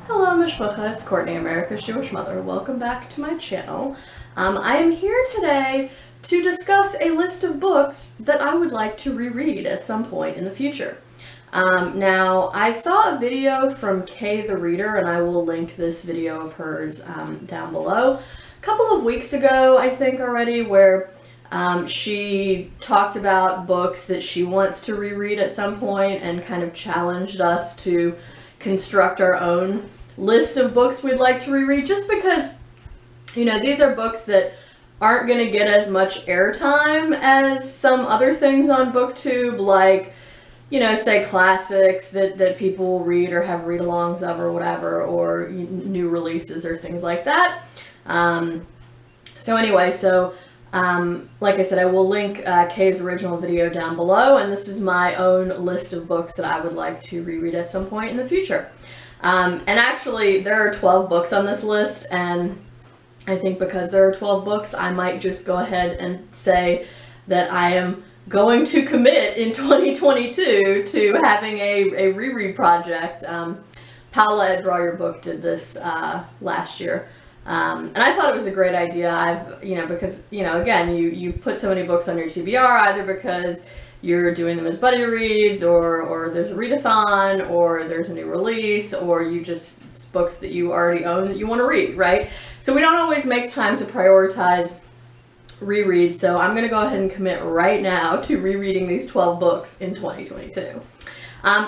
Hello, Mishpacha, it's Courtney, America's Jewish mother. Welcome back to my channel. I am here today to discuss a list of books that I would like to reread at some point in the future. Now, I saw a video from Kay the Reader, and I will link this video of hers down below. A couple of weeks ago, I think already, where she talked about books that she wants to reread at some point and kind of challenged us to construct our own list of books we'd like to reread, just because, you know, these are books that aren't going to get as much airtime as some other things on BookTube, like, you know, say classics that people will read or have read-alongs of or whatever, or new releases or things like that. Like I said, I will link Kay's original video down below, and this is my own list of books that I would like to reread at some point in the future. And actually, there are 12 books on this list, and I think because there are 12 books, I might just go ahead and say that I am going to commit in 2022 to having a reread project. Paula at Draw Your Book did this last year. And I thought it was a great idea. Because, again, you put so many books on your TBR, either because you're doing them as buddy reads, or there's a readathon, or there's a new release, or it's books that you already own that you want to read, right? So we don't always make time to prioritize rereads, so I'm going to go ahead and commit right now to rereading these 12 books in 2022.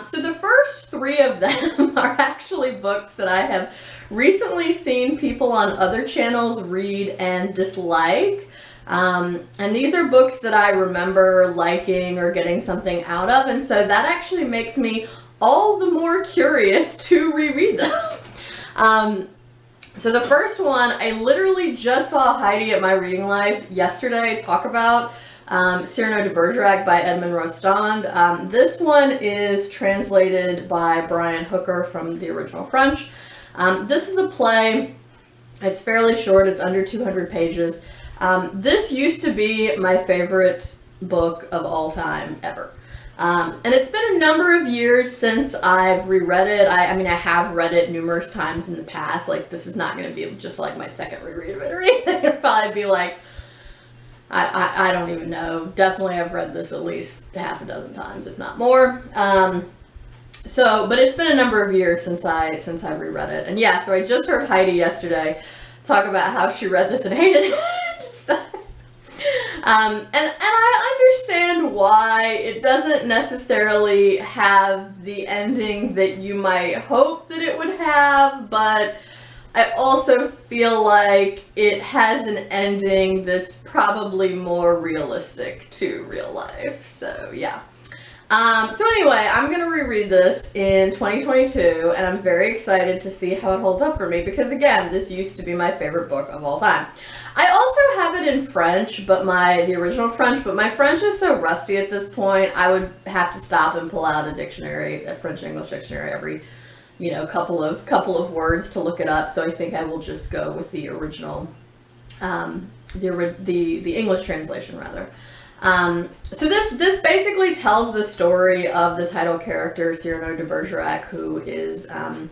So the first 3 of them are actually books that I have recently seen people on other channels read and dislike. And these are books that I remember liking or getting something out of, and so that actually makes me all the more curious to reread them. So the first one, I literally just saw Heidi at My Reading Life yesterday talk about Cyrano de Bergerac by Edmond Rostand. This one is translated by Brian Hooker from the original French. This is a play. It's fairly short. It's under 200 pages. This used to be my favorite book of all time ever. And it's been a number of years since I've reread it. I have read it numerous times in the past. Like, this is not going to be just like my second reread of it or anything. It'll probably be like, I don't even know. Definitely I've read this at least half a dozen times, if not more. But it's been a number of years since I reread it. And yeah, so I just heard Heidi yesterday talk about how she read this and hated it. And I understand why it doesn't necessarily have the ending that you might hope that it would have, but I also feel like it has an ending that's probably more realistic to real life. So yeah. So anyway, I'm going to reread this in 2022, and I'm very excited to see how it holds up for me, because again, this used to be my favorite book of all time. I also have it in French, the original French, but my French is so rusty at this point, I would have to stop and pull out a dictionary, a French-English dictionary every, couple of words to look it up. So I think I will just go with the original, the English translation rather. So this basically tells the story of the title character, Cyrano de Bergerac, who is in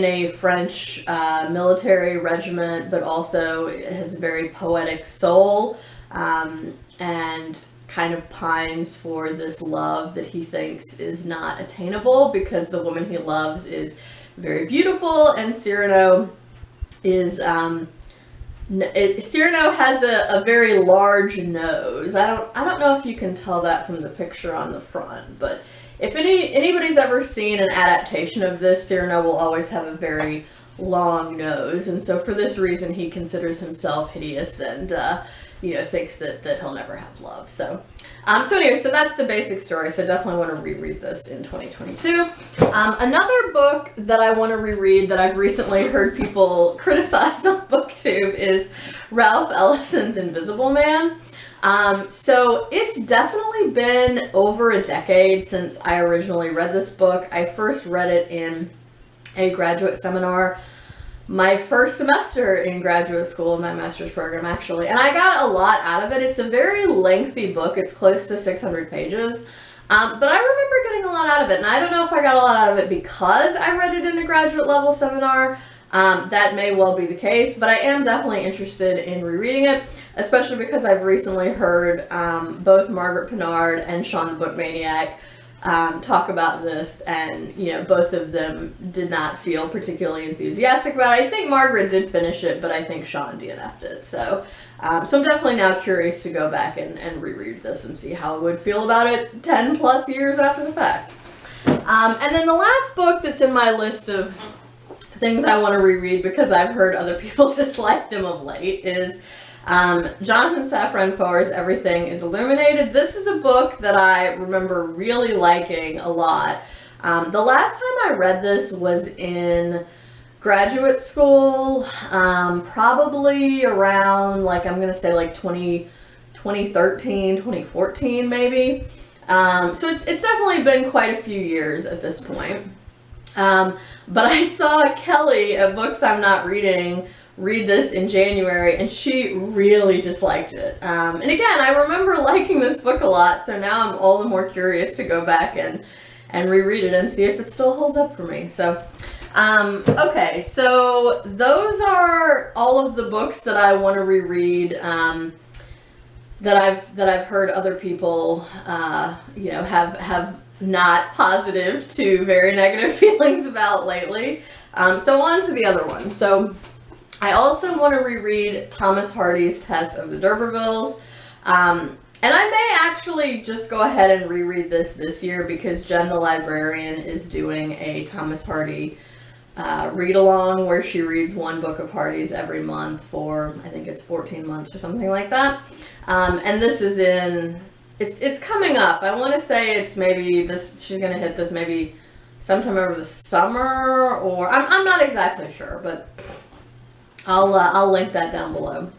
a French military regiment, but also has a very poetic soul, and kind of pines for this love that he thinks is not attainable because the woman he loves is very beautiful, and Cyrano is Cyrano has a very large nose. I don't know if you can tell that from the picture on the front, but if anybody's ever seen an adaptation of this, Cyrano will always have a very long nose, and so for this reason he considers himself hideous and thinks that he'll never have love. So anyway, so that's the basic story. So definitely want to reread this in 2022. Another book that I want to reread that I've recently heard people criticize on BookTube is Ralph Ellison's Invisible Man. So it's definitely been over a decade since I originally read this book. I first read it in a graduate seminar, my first semester in graduate school in my master's program, actually, and I got a lot out of it. It's a very lengthy book. It's close to 600 pages, but I remember getting a lot out of it, and I don't know if I got a lot out of it because I read it in a graduate level seminar. That may well be the case, but I am definitely interested in rereading it, especially because I've recently heard both Margaret Pinard and Sean the Book Maniac talk about this, and you know, both of them did not feel particularly enthusiastic about it. I think Margaret did finish it, but I think Sean DNF'd it. So I'm definitely now curious to go back and reread this and see how I would feel about it 10 plus years after the fact. And then the last book that's in my list of things I want to reread because I've heard other people dislike them of late is Jonathan Safran Foer's Everything is Illuminated. This is a book that I remember really liking a lot. The last time I read this was in graduate school, probably around, like, I'm going to say like 2013, 2014 maybe. So it's definitely been quite a few years at this point. But I saw Kelly at Books I'm Not Reading read this in January, and she really disliked it. And again, I remember liking this book a lot, so now I'm all the more curious to go back and reread it and see if it still holds up for me. So, okay, so those are all of the books that I want to reread, that I've heard other people, you know, have not positive to very negative feelings about lately. So on to the other one. So I also want to reread Thomas Hardy's Tess of the D'Urbervilles. And I may actually just go ahead and reread this year because Jen the Librarian is doing a Thomas Hardy read-along where she reads one book of Hardy's every month for, I think it's 14 months or something like that. And this is in, it's coming up. I want to say it's maybe this, she's going to hit this maybe sometime over the summer, or I'm not exactly sure, but I'll link that down below.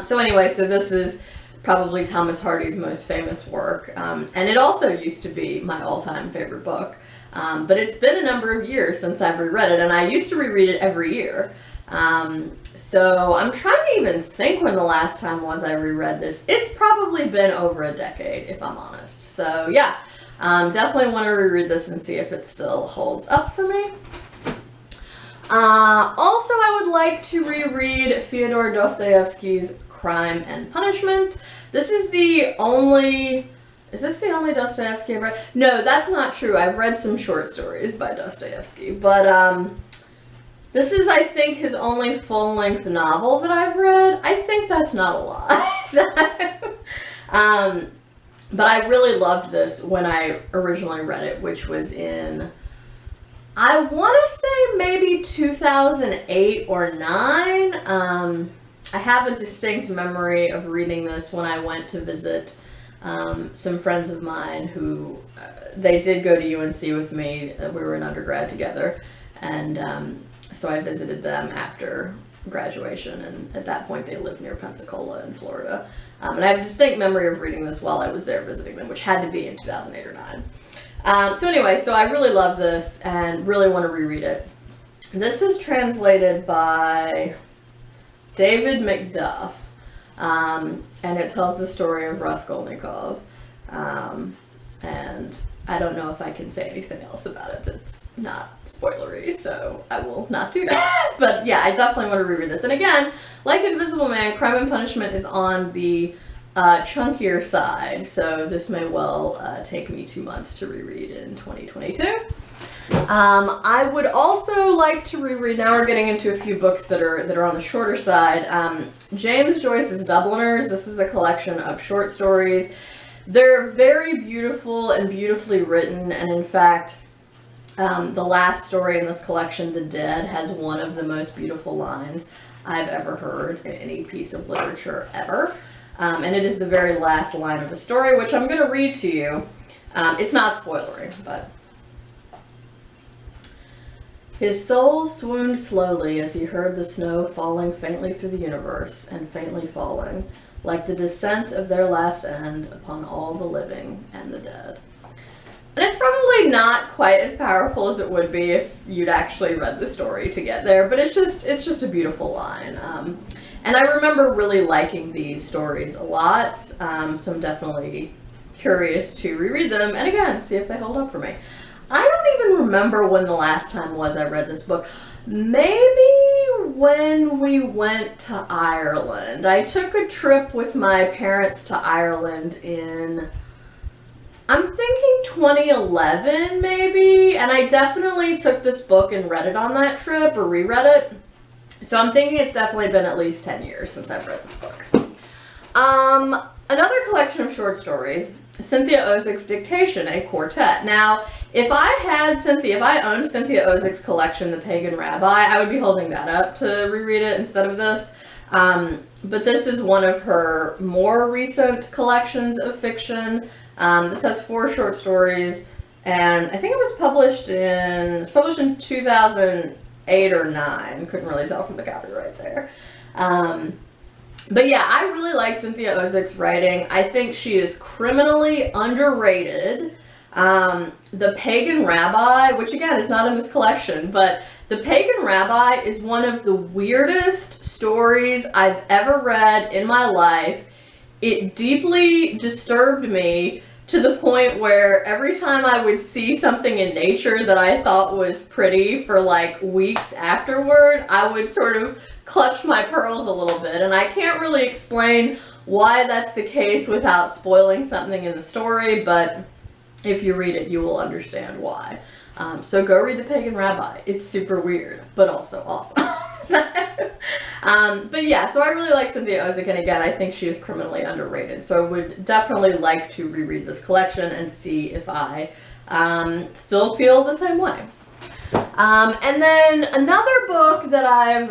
So anyway, so this is probably Thomas Hardy's most famous work, and it also used to be my all-time favorite book, but it's been a number of years since I've reread it, and I used to reread it every year. So I'm trying to even think when the last time was I reread this. It's probably been over a decade, if I'm honest. So yeah, definitely want to reread this and see if it still holds up for me. Also, I would like to reread Fyodor Dostoyevsky's Crime and Punishment. This is the only... Is this the only Dostoyevsky I've read? No, that's not true. I've read some short stories by Dostoyevsky, but this is, I think, his only full-length novel that I've read. I think that's not a lot. So, but I really loved this when I originally read it, which was in, I want to say maybe 2008 or 9. I have a distinct memory of reading this when I went to visit some friends of mine who, they did go to UNC with me. We were in undergrad together, and so I visited them after graduation, and at that point they lived near Pensacola in Florida. And I have a distinct memory of reading this while I was there visiting them, which had to be in 2008 or 9. So anyway, so I really love this and really want to reread it. This is translated by David McDuff, and it tells the story of Raskolnikov. And I don't know if I can say anything else about it that's not spoilery, so I will not do that. But yeah, I definitely want to reread this. And again, like Invisible Man, Crime and Punishment is on the chunkier side, so this may well take me 2 months to reread in 2022. I would also like to reread, now we're getting into a few books that are on the shorter side, James Joyce's Dubliners. This is a collection of short stories. They're very beautiful and beautifully written, and in fact, the last story in this collection, The Dead, has one of the most beautiful lines I've ever heard in any piece of literature ever. And it is the very last line of the story, which I'm going to read to you. It's not spoilery, but... His soul swooned slowly as he heard the snow falling faintly through the universe, and faintly falling, like the descent of their last end upon all the living and the dead. And it's probably not quite as powerful as it would be if you'd actually read the story to get there, but it's just a beautiful line. And I remember really liking these stories a lot, so I'm definitely curious to reread them, and again, see if they hold up for me. I don't even remember when the last time was I read this book. Maybe when we went to Ireland. I took a trip with my parents to Ireland in, I'm thinking 2011 maybe, and I definitely took this book and read it on that trip, or reread it. So I'm thinking it's definitely been at least 10 years since I've read this book. Another collection of short stories, Cynthia Ozick's Dictation, a quartet. Now, if I owned Cynthia Ozick's collection, The Pagan Rabbi, I would be holding that up to reread it instead of this. But this is one of her more recent collections of fiction. This has 4 short stories, and I think it was published in 2008 or 9. Couldn't really tell from the copyright there. But yeah, I really like Cynthia Ozick's writing. I think she is criminally underrated. The Pagan Rabbi, which again is not in this collection, but The Pagan Rabbi is one of the weirdest stories I've ever read in my life. It deeply disturbed me to the point where every time I would see something in nature that I thought was pretty for like weeks afterward, I would sort of clutch my pearls a little bit. And I can't really explain why that's the case without spoiling something in the story, but if you read it, you will understand why. So go read The Pagan Rabbi. It's super weird, but also awesome. But yeah, so I really like Cynthia Ozick, and again, I think she is criminally underrated. So I would definitely like to reread this collection and see if I still feel the same way. And then another book that I've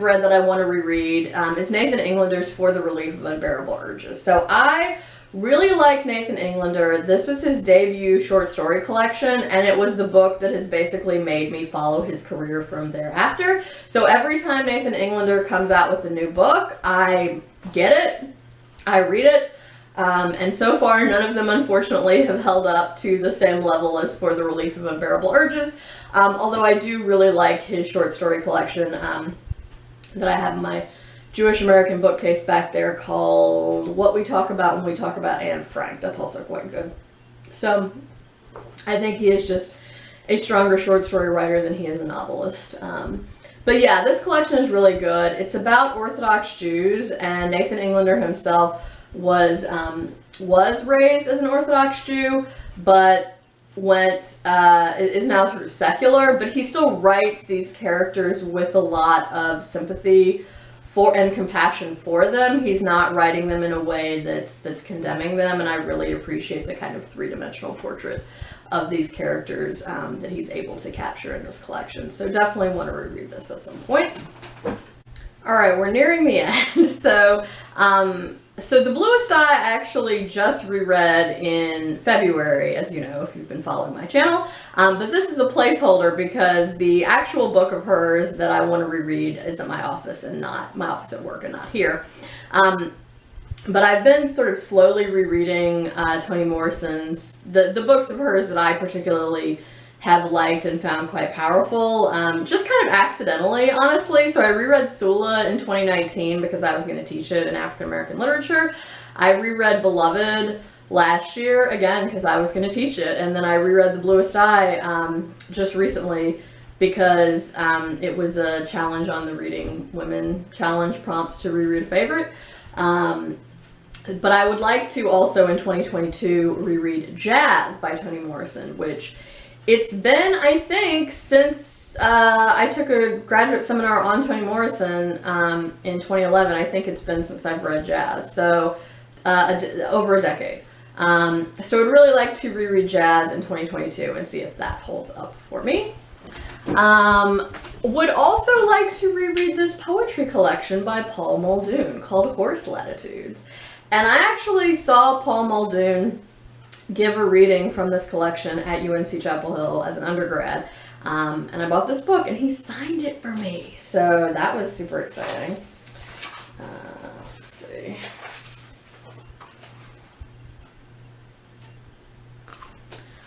read that I want to reread is Nathan Englander's For the Relief of Unbearable Urges. So I really like Nathan Englander. This was his debut short story collection, and it was the book that has basically made me follow his career from thereafter. So every time Nathan Englander comes out with a new book, I get it, I read it, and so far none of them unfortunately have held up to the same level as For the Relief of Unbearable Urges, although I do really like his short story collection that I have in my Jewish American bookcase back there called What We Talk About When We Talk About Anne Frank. That's also quite good. So I think he is just a stronger short story writer than he is a novelist. But yeah, this collection is really good. It's about Orthodox Jews, and Nathan Englander himself was raised as an Orthodox Jew, but is now sort of secular, but he still writes these characters with a lot of sympathy for and compassion for them. He's not writing them in a way that's condemning them, and I really appreciate the kind of three-dimensional portrait of these characters that he's able to capture in this collection. So definitely want to reread this at some point. All right, we're nearing the end. So The Bluest I actually just reread in February, as you know, if you've been following my channel. But this is a placeholder because the actual book of hers that I want to reread is at my office and not my office at work and not here. But I've been sort of slowly rereading Toni Morrison's, the books of hers that I particularly have liked and found quite powerful, just kind of accidentally, honestly. So I reread Sula in 2019 because I was going to teach it in African American literature. I reread Beloved last year, again, because I was going to teach it. And then I reread The Bluest I just recently because it was a challenge on the Reading Women Challenge prompts to reread a favorite. But I would like to also in 2022 reread Jazz by Toni Morrison, which it's been, I think, since I took a graduate seminar on Toni Morrison in 2011. I think it's been since I've read Jazz, so over a decade. So I'd really like to reread Jazz in 2022 and see if that holds up for me. Would also like to reread this poetry collection by Paul Muldoon called Horse Latitudes. And I actually saw Paul Muldoon give a reading from this collection at UNC Chapel Hill as an undergrad. And I bought this book and he signed it for me. So that was super exciting. Let's see.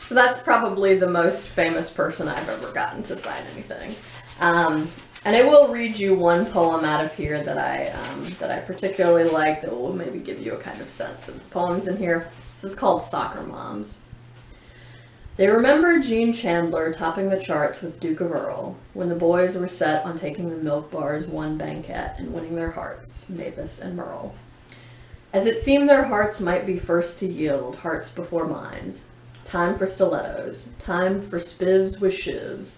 So that's probably the most famous person I've ever gotten to sign anything. And I will read you one poem out of here that I particularly like that will maybe give you a kind of sense of the poems in here. This is called Soccer Moms. They remember Jean Chandler topping the charts with Duke of Earl when the boys were set on taking the milk bar's one banquet and winning their hearts, Mavis and Merle. As it seemed their hearts might be first to yield, hearts before minds. Time for stilettos, time for spivs with shivs.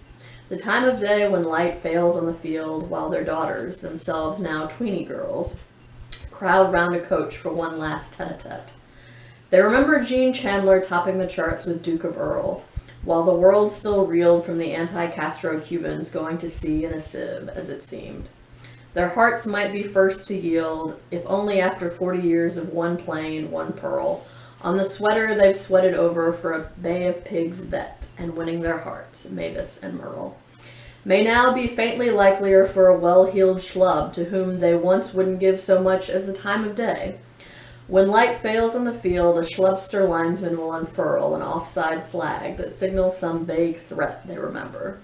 The time of day when light fails on the field while their daughters, themselves now tweeny girls, crowd round a coach for one last tete-a-tete. They remember Jean Chandler topping the charts with Duke of Earl, while the world still reeled from the anti-Castro Cubans going to sea in a sieve, as it seemed. Their hearts might be first to yield, if only after 40 years of one plain, one pearl, on the sweater they've sweated over for a Bay of Pigs bet, and winning their hearts, Mavis and Merle. May now be faintly likelier for a well-heeled schlub to whom they once wouldn't give so much as the time of day. When light fails on the field, a schlubster linesman will unfurl an offside flag that signals some vague threat they remember.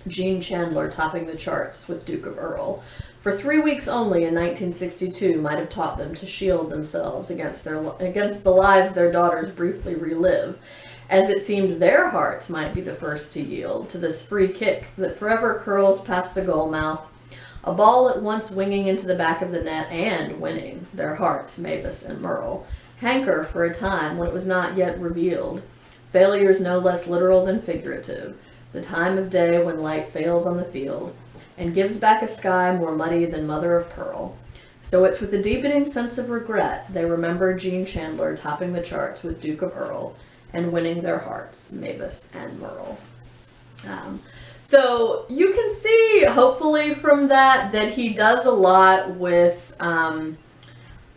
Jean Chandler topping the charts with Duke of Earl, for 3 weeks only in 1962, might have taught them to shield themselves against the lives their daughters briefly relive, as it seemed their hearts might be the first to yield to this free kick that forever curls past the goal mouth, a ball at once winging into the back of the net and winning their hearts, Mavis and Merle, hanker for a time when it was not yet revealed, failures no less literal than figurative, the time of day when light fails on the field, and gives back a sky more muddy than mother of pearl. So it's with a deepening sense of regret they remember Jean Chandler topping the charts with Duke of Earl, and winning their hearts, Mavis and Merle. So you can see, hopefully from that he does a lot with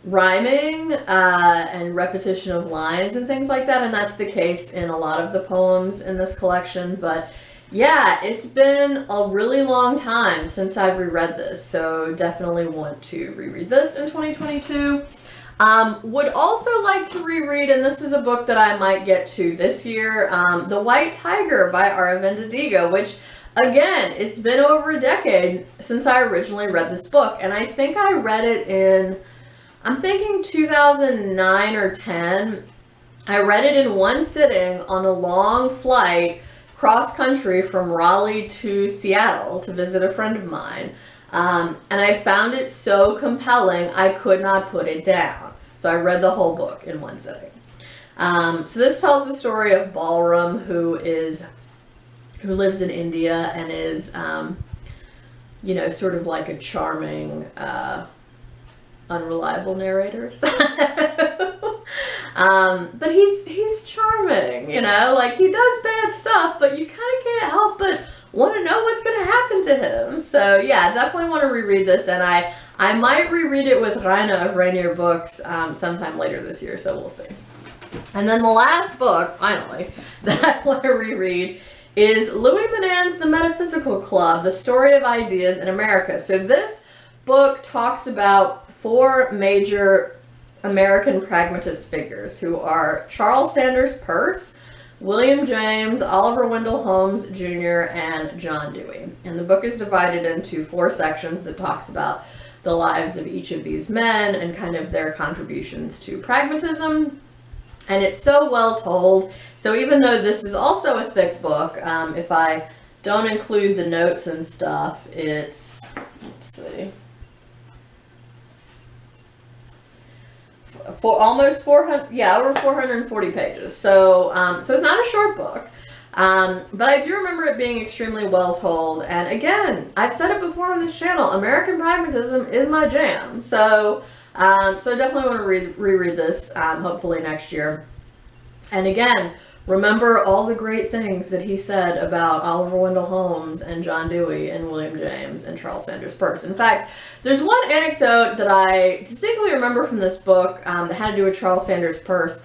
rhyming and repetition of lines and things like that, and that's the case in a lot of the poems in this collection. But yeah, it's been a really long time since I've reread this, so definitely want to reread this in 2022. Would also like to reread, and this is a book that I might get to this year, The White Tiger by Aravind Adiga, which, again, it's been over a decade since I originally read this book, and I think I read it in, I'm thinking 2009 or 10. I read it in one sitting on a long flight cross-country from Raleigh to Seattle to visit a friend of mine. And I found it so compelling, I could not put it down. So I read the whole book in one sitting. So this tells the story of Ballroom, who lives in India and is, sort of like a charming, unreliable narrator. But he's charming, like he does bad stuff, but you kind of can't help but want to know what's going to happen to him. So yeah, definitely want to reread this, and I might reread it with Raina of Rainier Books sometime later this year, so we'll see. And then the last book, finally, that I want to reread is Louis Menand's The Metaphysical Club, The Story of Ideas in America. So this book talks about 4 major American pragmatist figures who are Charles Sanders Peirce, William James, Oliver Wendell Holmes Jr., and John Dewey. And the book is divided into 4 sections that talks about the lives of each of these men and kind of their contributions to pragmatism. And it's so well told. So even though this is also a thick book, if I don't include the notes and stuff, it's, let's see, for almost 400, over 440 pages. So, so it's not a short book. But I do remember it being extremely well told. And again, I've said it before on this channel, American pragmatism is my jam. So, so I definitely want to reread this, hopefully next year. And again, remember all the great things that he said about Oliver Wendell Holmes and John Dewey and William James and Charles Sanders Peirce. In fact, there's one anecdote that I distinctly remember from this book that had to do with Charles Sanders Peirce,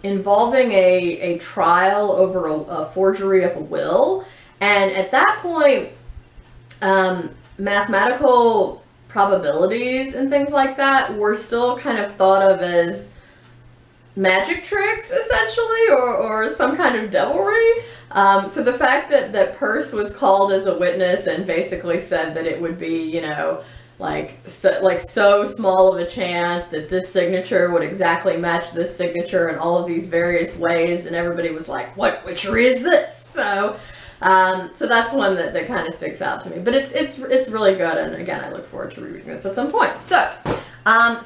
involving a trial over a forgery of a will. And at that point, mathematical probabilities and things like that were still kind of thought of as magic tricks, essentially, or some kind of devilry. So the fact that Peirce was called as a witness and basically said that it would be, like so small of a chance that this signature would exactly match this signature in all of these various ways, and everybody was like, what witchery is this? So so that's one that kind of sticks out to me, but it's really good, and again, I look forward to rereading this at some point. So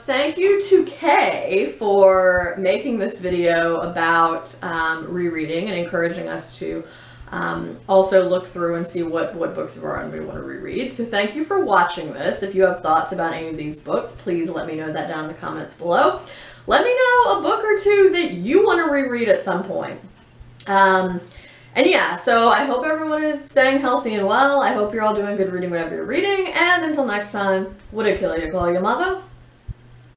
thank you to Kay for making this video about rereading and encouraging us to also look through and see what books of our own we want to reread. So thank you for watching this. If you have thoughts about any of these books, please let me know that down in the comments below. Let me know a book or two that you want to reread at some point. And yeah, so I hope everyone is staying healthy and well. I hope you're all doing good reading whatever you're reading. And until next time, would it kill you to call your mother?